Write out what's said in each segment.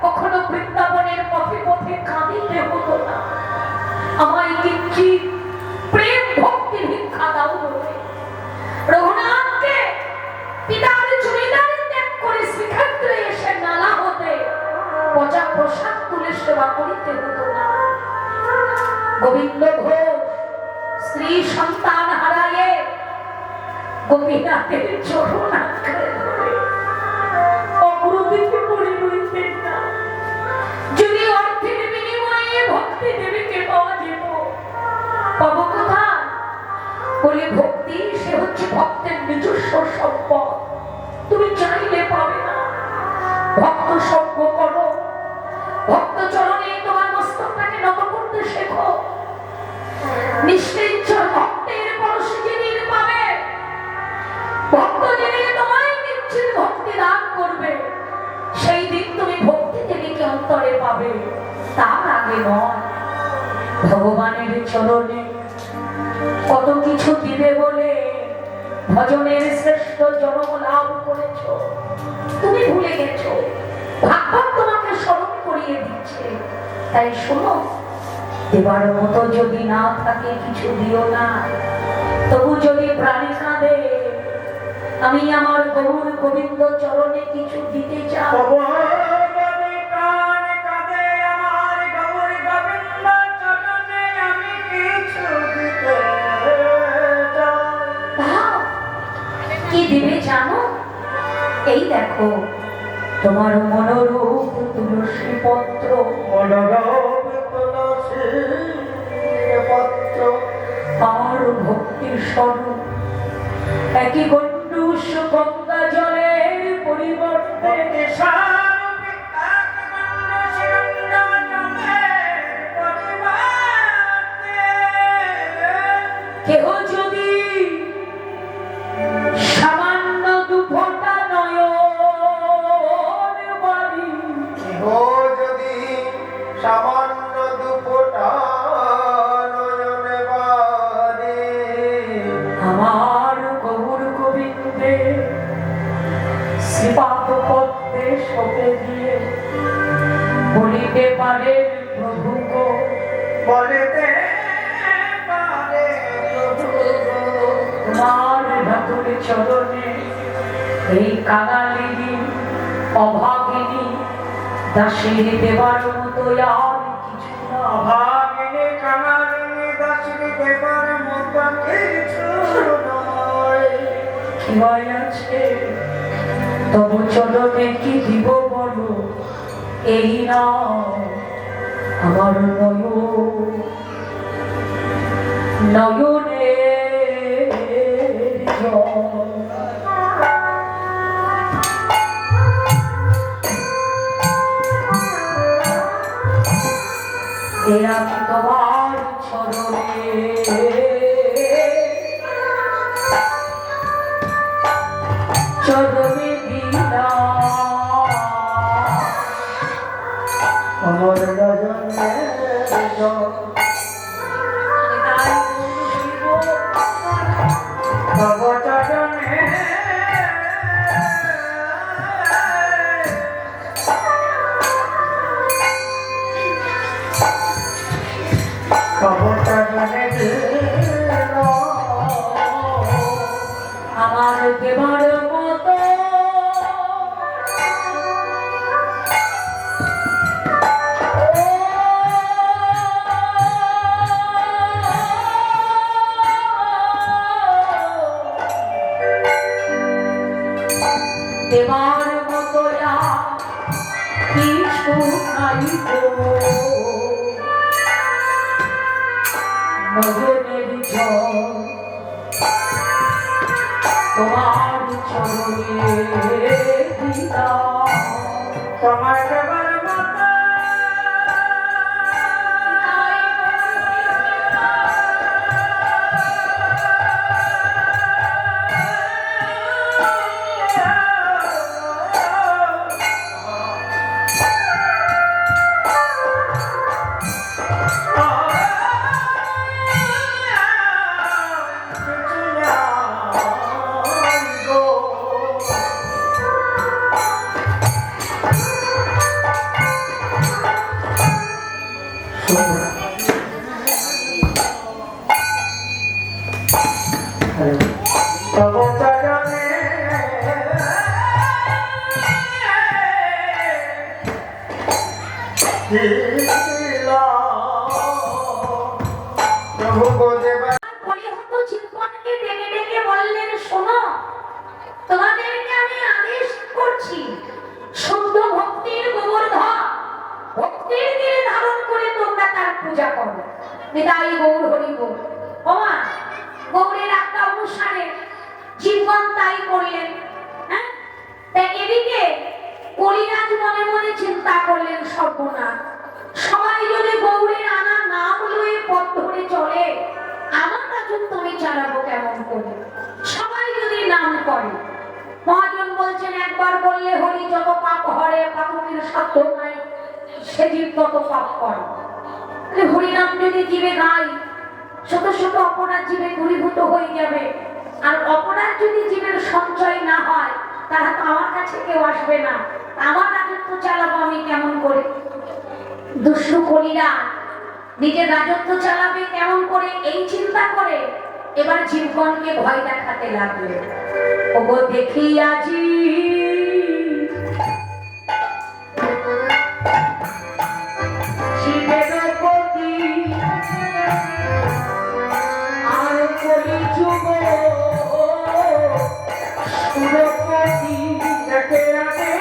কখনো বৃন্দাবনের পথে পথে কাঁদিতে হতো না। আমায় কিঞ্চিৎ প্রেম ভক্তি ভিক্ষা দাও বলে রঘুনাথকে পিতার জমিদারি ত্যাগ করে শ্রীক্ষেত্রে এসে নালা হতে পচা প্রসাদ তুলে সেবা করিতে হতো না। গোবিন্দ ঘোষ স্ত্রী সন্তান হারায়ে গোপীনাথের চরণ আঁকড়ে ধরে অগ্রদিকে পড়ে রইতেন না। যদি অর্থের বিনিময়ে ভক্তি দেবীকে পাওয়া যেত, পাবো কোথায়? বলে ভক্তি সে হচ্ছে ভক্তের নিজস্ব সম্পদ, তুমি চাইলে পাবে না। ভক্ত সঙ্গ করো, ভক্ত চরণে তোমার মস্তকটাকে নত করতে শেখো। নিশ্চয় ভক্তের পরশে যেদিন পাবে, ভক্ত যেদিন তোমায় নিশ্চিত ভক্তি দান করবে, সেই দিন তুমি ভক্তি দেবীকে অন্তরে পাবে, তার আগে নয়। ভগবানের চরণে কত কিছু দিবে বলে ভজনের শ্রেষ্ঠ জন্ম লাভ করেছ, তুমি ভুলে গেছো। ভাগবত তোমাকে স্মরণ করিয়ে দিচ্ছে, তাই শোনো। দেবার মতো যদি না থাকে কিছু দিও না, তবু যদি প্রাণী কাঁদে আমি আমার গৌর গোবিন্দ চরণে কিছু দিতে চাই। কি দিবে জানো? এই দেখো তোমার মনোরূপ তুলসী পত্র, আমার ভক্তির স্বরূপ একই গণ্ডূষ গঙ্গা জলের পরিবর্তে কেহ যদি সামান্য দুফোঁটা নয়ন বাড়ি, কেহ যদি সামান্য দুফোঁটা নয়ন বাড়ি আমার গৌর গোবিন্দে শ্রীপাদ পদ্মে সঁপে দিয়ে বলিতে পারে প্রভু গো, বলিতে পারে প্রভু গো, তোমার ধাতুর চরণে এই কাঙালিনী অভাগিনী দাসের দেবার মতো আর কিছু না। অভাগিনী কাঙালিনী দাসী দেবার মতো কিছু নয়। কি ভয় আছে তবু চরণে কি দিব বলো, এই না আমার নয়নে এরা তোমার চরণে চরণে দিলা আমার নয়নে ভবচরণে আমার দেবার মতো দেবার মতো কিছু নাই গো, নয়নের জল তোমার চরণে দিলাম। তোমার দেবার মতো তব চরণে প্রভু গোদেবা হরিহত চিন্তনকে ডেকে ডেকে বললেন, শোনো, তোমাদেরকে আমি আদেশ করছি, শুদ্ধ ভক্তির গোবর্ধন ভক্তির তীরে ধারণ করে তোমরা তার পূজা করো। নিতাই গৌর হরি বল। ওমা, গৌরের আজ্ঞা অনুসারে জীবন তাই করলেন। হ্যাঁ, তাই এদিকে কলিরাজ মনে মনে চিন্তা করলেন, সর্বনাশ, সবাই যদি গৌরের আনা নাম লয়ে পথ ধরে চলে, আমার রাজত্ব আমি চালাবো কেমন করে? সবাই যদি নাম করে। মহাজন বলছেন, একবার বললে হরি যত পাপ হরে, পাপের সাধ্য নাই, সে জীব তত পাপ করে। হরিনাম যদি জীবে গাই, শত শত অপরাধ জীবে দূরীভূত হয়ে যাবে। আর অপরাধ যদি জীবের সঞ্চয় না হয়, তারা তো আমার কাছে কেউ আসবে না। আমার রাজত্ব চালাবো আমি কেমন করে? দুষ্টু কলিরা নিজের রাজত্ব চালাবে কেমন করে, এই চিন্তা করে এবার জীবগণকে ভয় দেখাতে লাগলো। ওগো দেখিয়াছি শিবের প্রতি আর কলি যুগ সুরপতি দেখে আনে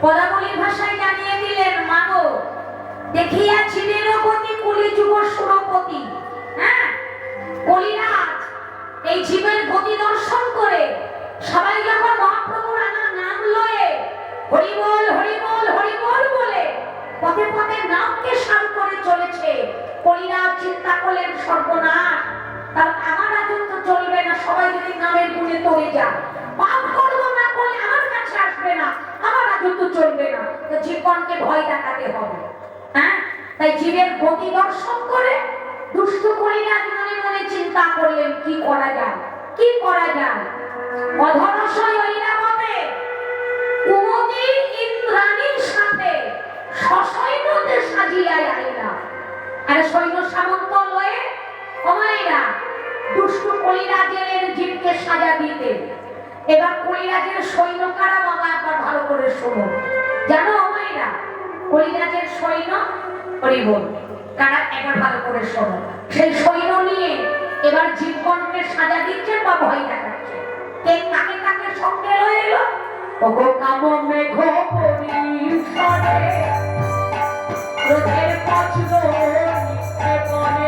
পদাবলীর ভাষায় জানিয়ে দিলেন, মাগো দেখিয়াছি নিরপতি কুলি যুগ সুরপতি। হ্যাঁ, কলিরাজ এই জীবের গতি দর্শন করে সবাই যখন মহাপ্রভুর আনা নাম লয়ে হরি বল হরি বল হরি বল বলে পথে পথে নামকে সার করে চলেছে, কলিরাজ চিন্তা করলেন, সর্বনাশ, তার আমার রাজত্ব চলবে না। সবাই যদি নামের গুণে তরে যায়, পাপ করব না করলে আমার কাছে আসবে না, আমার রাজত্ব চলবে না। তো জীবনকে ভয় দেখাতে হবে। হ্যাঁ, তাই জীবের গতি দর্শন করে দুষ্ট কলিরাজ মনে মনে চিন্তা করলেন, কি করা যায়, কি করা যায়। অধরশয় ঐরাবতে কুমুদি ইন্দ্রাণীর সাথে সসৈন্যদের সাজিয়া আইলা। আর সৈন্য সামন্ত লয়ে কমাইরা দুষ্ট কলিরাজের জীবকে সাজা দিতে। এবার কলিরাজের সৈন্য কারা বাবা, একবার ভালো করে শোনো। জানো অমাইরা, কলিরাজের সৈন্য হরিবল কারা, একবার ভালো করে শোনো। সেই সৈন্য নিয়ে এবার জীবগণকে সাজা দিচ্ছেন বা ভয় দেখাচ্ছে। কে কাকে কাকে সঙ্গে লয়ে এলো? ওগো কাম মেঘ পরিসরে রোধের পছন্দ মনে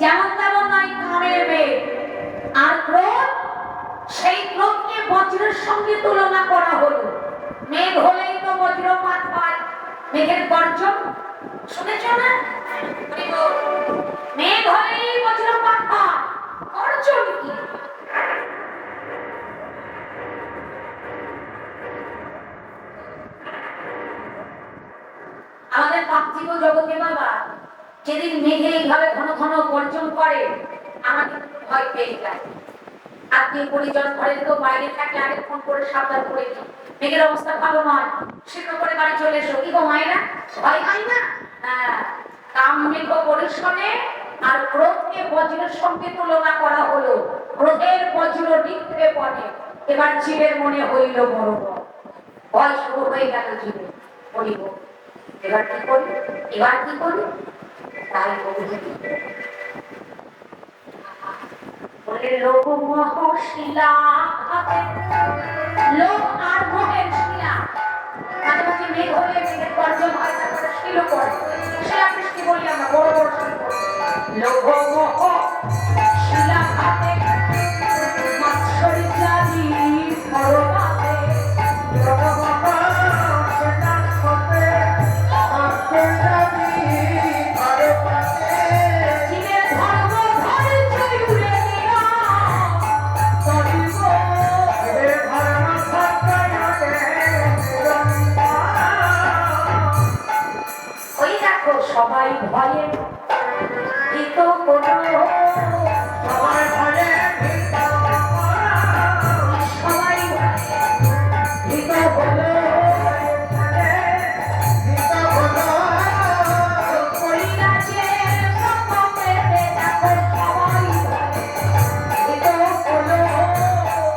যেমন তেমন নয়, কামের মেঘ। আর ক্রোধ, সেই ক্রোধকে বজ্রের সঙ্গে তুলনা করা হলো। মেঘ হলেই তো বজ্রপাত হয়, মেঘের গর্জন শুনেছ না? মেঘ হলেই বজ্রপাত হয়, গর্জন কি? আমাদের পার্থিব জগতে বাবা যেদিন মেঘে এইভাবে ঘন ঘন গর্জন করে, আমার কিন্তু ভয় পেয়ে যায়। আত্মীয় পরিজন ঘরের কেউ বাইরে থাকলে আগে ফোন করে সাবধান করে দিই, মেঘের অবস্থা ভালো নয়, শীঘ্র করে বাড়ি চলে এসো। কি গো মায়েরা, ভয় পাই না? কাম মেঘ পরিশ্রমে আর ক্রোধকে বজ্রের সঙ্গে তুলনা করা হলো। ক্রোধের বজ্র নিক্ষেপে পড়ে, এবার জীবের মনে হইল বড় ভয় শুরু হয়ে গেল জীবে। বলিব এবার কি করি, এবার কি করি? তাই বলে লোক মোহ শিলা, লোক আর মোহের শিলা। মাঝে মাঝে মেঘ হলে মেঘের গর্জন হয়, তারপরে শিল পড়ে, শিলা বৃষ্টি বলি আমরা, বড় বড় শিল পড়ে। লোক মোহ শিলা খাতে মৎসরিচারি পরবাতে, লোক মোহ শিলা খাতে মৎসরিচারি পরবাতে, জীবের ধর্ম ধরে উড়ে দিয়া তরিব, জীবের ধর্ম ওই দেখো সবাই ভয়ে ভীত কোনো, সবাই ভয়ে ভীত, সবাই ভীত হলো, ভীত হলো কইরাছে সকলে দেখো সবাই ভীত হলো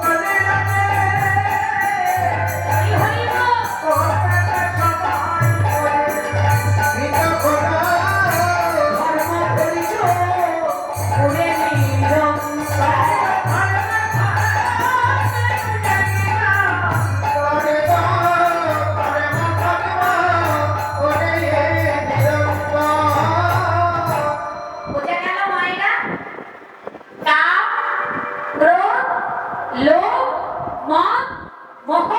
কইরাছে, এই হইল সবাই ভীত হলো ধর্ম পরিচয় উড়ে নিরন্তর। বোঝা গেল মায়েরা? কাম, ক্রোধ, লোভ, মদ, মোহ,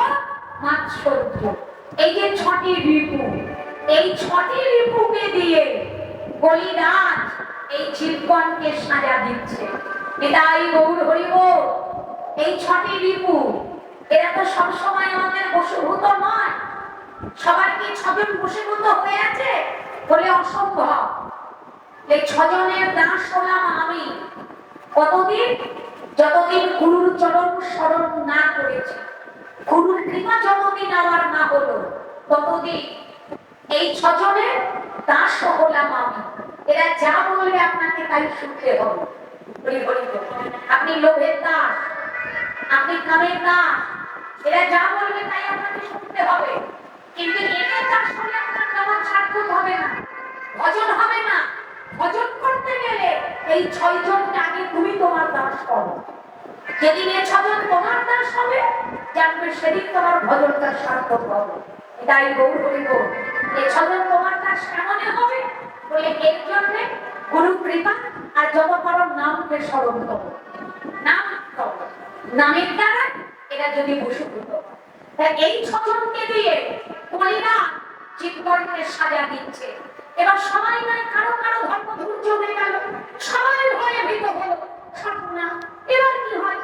মাৎসর্য, এই যে ছটি রিপু, এই ছটি রিপুকে দিয়ে বলিরাজ এই জীবগণকে সাজা দিচ্ছে। এটাই গৌর হরিব। এই ছটি রিপু, এরা তো সবসময় আমাদের বশীভূত নয়। সবার কি ছজন বশীভূত হয়ে আছে? বলে অসম্ভব। এই ছজনের দাস হলাম আমি। কতদিন? যতদিন গুরুর চরণ স্মরণ না করেছি, গুরুর কৃপা যতদিন আমার না হলো, ততদিন এই ছজনের দাস হলাম আমি। এরা যা বলবে আপনাকে তাই শুনতে হবে। আপনি লোভের দাস, আপনি কামের দাস, এরা যা বলবে তাই আপনাকে শুনতে হবে। কিন্তু এদের দাস হলে আপনার তেমন সার্থক হবে না, ভজন হবে না। ভজন করতে গেলে এই ছয়জনকে আগে তুমি তোমার দাস করো। যেদিন এই ছজন তোমার দাস হবে, জানবে সেদিন তোমার ভজনটা সার্থক হবে। এটাই গৌর হরিব। এই ছজন তোমার দাস কেমনে হবে? বলে এর জন্য গুরু কৃপা আর যত পারো নামকে স্মরণ করো, নাম করো, নামের দ্বারা এরা যদি বশীভূত হয়। এই ছজনকে দিয়ে বলিরা জীবগণকে সাজা দিচ্ছে। এবার সবাই নয়, কারো কারো ধর্ম ধৈর্য হয়ে গেল, সবাই ভয়ে ভীত হলো। না, এবার কি হয়?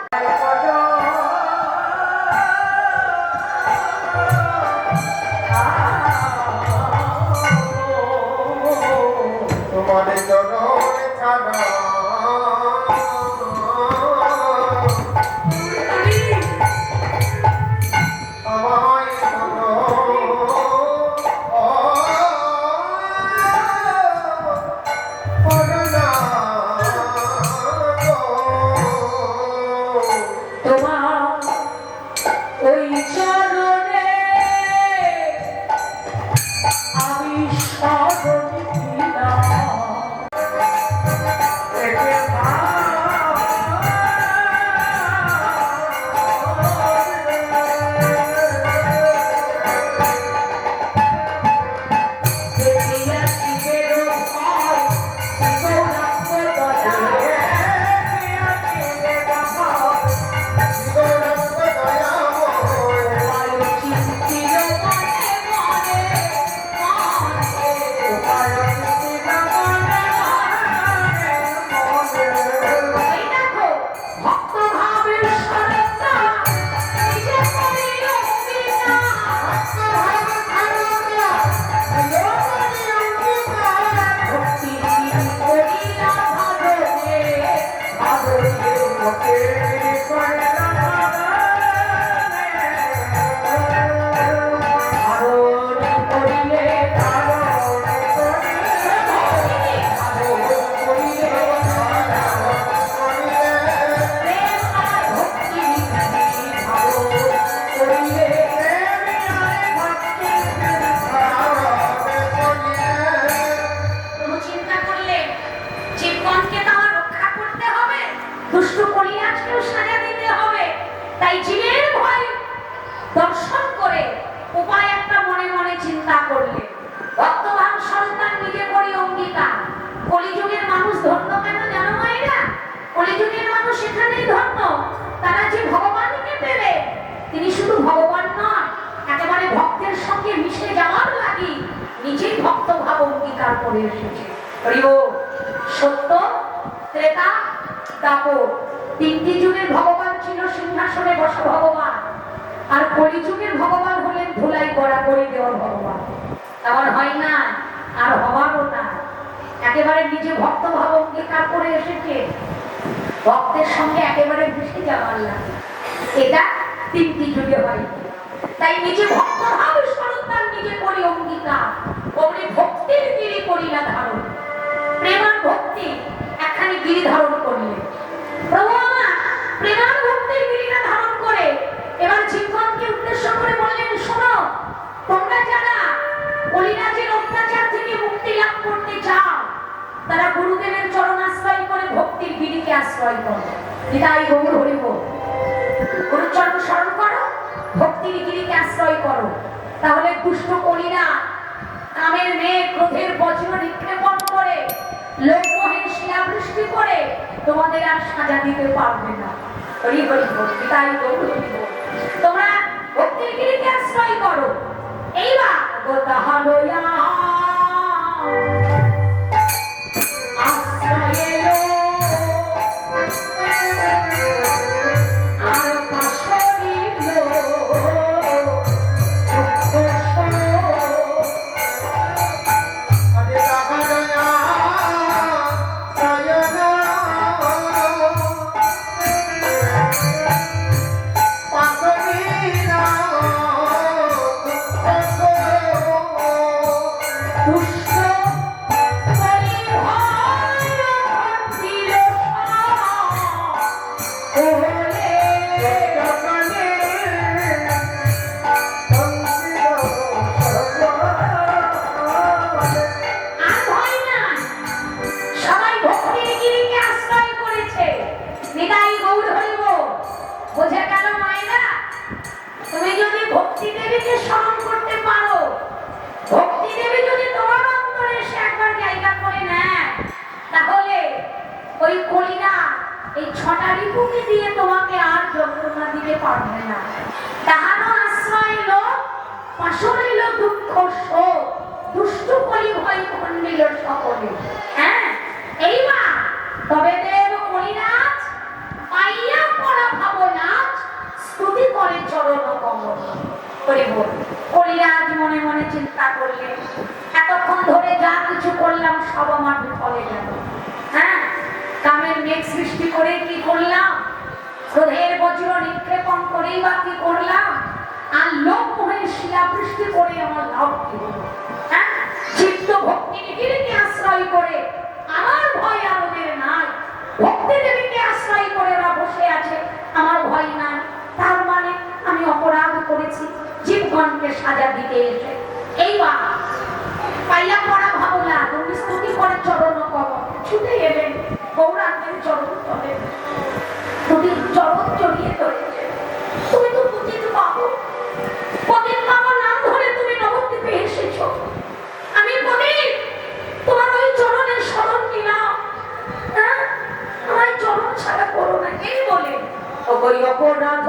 তোমার জনর ছাড়া আমায় কোনো করুণা তারা যে ভগবানকে পেলে, তিনি শুধু ভগবান নয়, একেবারে ভক্তের সঙ্গে মিশে যাওয়ার লাগি নিজেই ভক্ত ভাব অঙ্গীকার করে এসেছে। হরি বল। সত্য, ত্রেতা, দাপর, তিনটি যুগের ভগবান ছিল সিংহাসনে বসা ভগবান, আর কলিযুগের ভগবান হলেন ধুলাই গড়াগড়ি দেওয়ার ভগবান। এমন হয় না, আর হবারও না। একেবারে নিজে ভক্ত ভাব অঙ্গীকার করে এসেছে, ভক্তের সঙ্গে একেবারে মিশে যাওয়ার লাগে। এটা তিনটি যুগে হয়। তাই নিজে ভক্ত ভাব স্বরূপ তার নিজে করি অঙ্গীকার, অমনি ভক্তির গিরি করি না ধারণ। প্রেমার ভক্তি একখানি গিরি ধারণ করলে, প্রভু আমার প্রেমার ভক্তির গিরিটা ধারণ করে এবার জীবনকে উদ্দেশ্য করে বললেন, শোনো, তোমরা যারা কলিরাজের অত্যাচার থেকে মুক্তি লাভ করতে চাও, তারা গুরুদেবের চরণ আশ্রয় করে ভক্তির গিরিকে আশ্রয় করো। নিতাই গৌর হরি বল। গুরুর চরণ স্মরণ করো, ভক্তির গিরিকে আশ্রয় করো, তাহলে দুষ্ট কলিরা কামের মেঘ ক্রোধের বজ্র নিক্ষেপণ করে লোকমোহের শিলাবৃষ্টি করে তোমাদের আর সাজা দিতে পারবে না। হরি হরি বল। নিতাই গৌর হরি বল। তোমরা ভক্তির গিরিকে আশ্রয় করো। এইবার গোতা হলোয়া এই ছটা রিপুকে দিয়ে তোমাকে আর যন্ত্রণা দিতে পারবে না। তাহারও আশ্রয় লোক, পাশরিল দুঃখ শোক, দুষ্ট কলি ভয় খণ্ডিল সকলে। হ্যাঁ, এইবার তবে দেব কলিরাজ পাইয়া পড়া ভাবনাজ স্তুতি করে চরণ কমল। করে বল। কলিরাজ মনে মনে চিন্তা করলে, এতক্ষণ ধরে যা কিছু করলাম সব আমার বিফলে গেল। হ্যাঁ, কামের মেঘ সৃষ্টি করে কি করলাম, ক্রোধের বজ্র নিক্ষেপণ করেই বা কি করলাম, আর লোক মোহের শিলাবৃষ্টি করে আমার লাভ কি হলো? হ্যাঁ, চিত্ত ভক্তি গিরিকে আশ্রয় করে আমার ভয় আর ওদের নাই, ভক্তি দেবীকে আশ্রয় করে ওরা বসে আছে, আমার ভয় নাই। তার মানে আমি অপরাধ করেছি জীবগণকে সাজা দিতে এসে। এইবার পাইয়া পড়া ভাবলা তুমি স্তুতি করে চরণ কমল ছুটে এলেন গৌরাঙ্গের চরণ তলে, দুটির চরণ জড়িয়ে ধরেছে। তুমি তো পতিত পাবো, পতিত পাবো নাম ধরে তুমি নবদ্বীপে এসেছ। আমি পতিত, তোমার ওই চরণের স্মরণ নিলাম। হ্যাঁ, আমার চরণ ছাড়া করো না। এই বলে অপরাধ